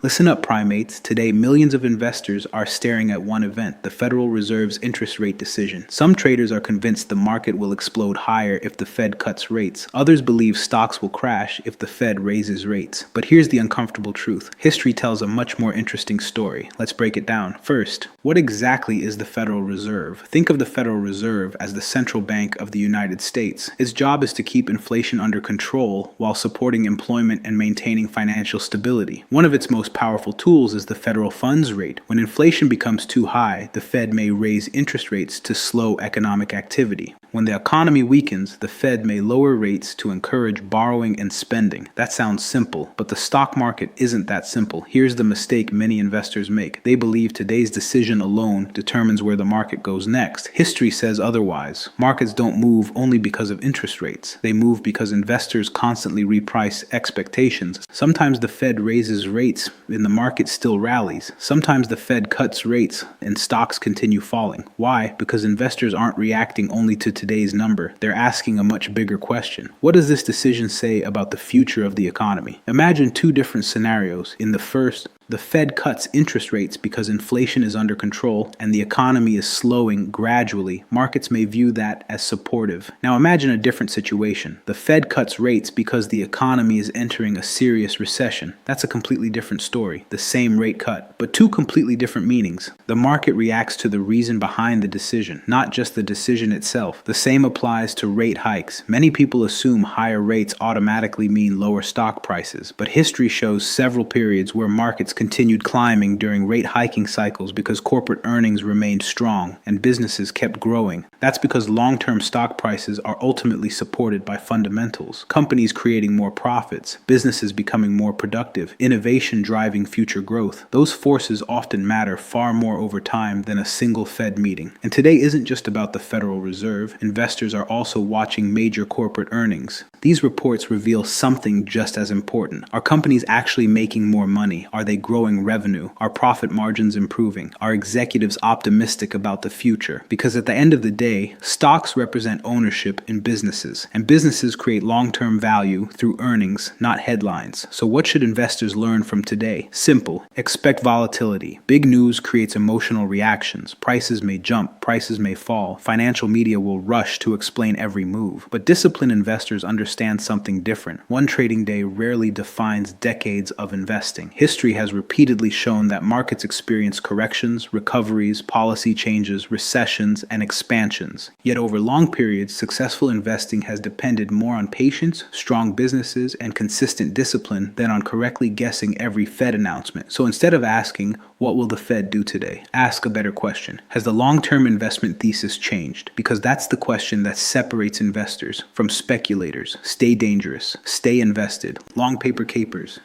Listen up, primates. Today, millions of investors are staring at one event, the Federal Reserve's interest rate decision. Some traders are convinced the market will explode higher if the Fed cuts rates. Others believe stocks will crash if the Fed raises rates. But here's the uncomfortable truth. History tells a much more interesting story. Let's break it down. First, what exactly is the Federal Reserve? Think of the Federal Reserve as the central bank of the United States. Its job is to keep inflation under control while supporting employment and maintaining financial stability. One of its most powerful tools is the federal funds rate. When inflation becomes too high, the Fed may raise interest rates to slow economic activity. When the economy weakens, the Fed may lower rates to encourage borrowing and spending. That sounds simple, but the stock market isn't that simple. Here's the mistake many investors make. They believe today's decision alone determines where the market goes next. History says otherwise. Markets don't move only because of interest rates. They move because investors constantly reprice expectations. Sometimes the Fed raises rates and the market still rallies. Sometimes the Fed cuts rates and stocks continue falling. Why? Because investors aren't reacting only to today's number. They're asking a much bigger question. What does this decision say about the future of the economy? Imagine two different scenarios. In the first, the Fed cuts interest rates because inflation is under control and the economy is slowing gradually. Markets may view that as supportive. Now imagine a different situation. The Fed cuts rates because the economy is entering a serious recession. That's a completely different story. The same rate cut, but two completely different meanings. The market reacts to the reason behind the decision, not just the decision itself. The same applies to rate hikes. Many people assume higher rates automatically mean lower stock prices, but history shows several periods where markets continued climbing during rate hiking cycles because corporate earnings remained strong and businesses kept growing. That's because long-term stock prices are ultimately supported by fundamentals. Companies creating more profits, businesses becoming more productive, innovation driving future growth. Those forces often matter far more over time than a single Fed meeting. And today isn't just about the Federal Reserve. Investors are also watching major corporate earnings. These reports reveal something just as important. Are companies actually making more money? Are they growing revenue? Are profit margins improving? Are executives optimistic about the future? Because at the end of the day, stocks represent ownership in businesses, and businesses create long-term value through earnings, not headlines. So what should investors learn from today? Simple. Expect volatility. Big news creates emotional reactions. Prices may jump, prices may fall. Financial media will rush to explain every move. But disciplined investors understand something different. One trading day rarely defines decades of investing. History has repeatedly shown that markets experience corrections, recoveries, policy changes, recessions, and expansions. Yet over long periods, successful investing has depended more on patience, strong businesses, and consistent discipline than on correctly guessing every Fed announcement. So instead of asking, what will the Fed do today? Ask a better question. Has the long-term investment thesis changed? Because that's the question that separates investors from speculators. Stay dangerous. Stay invested. Long paper capers.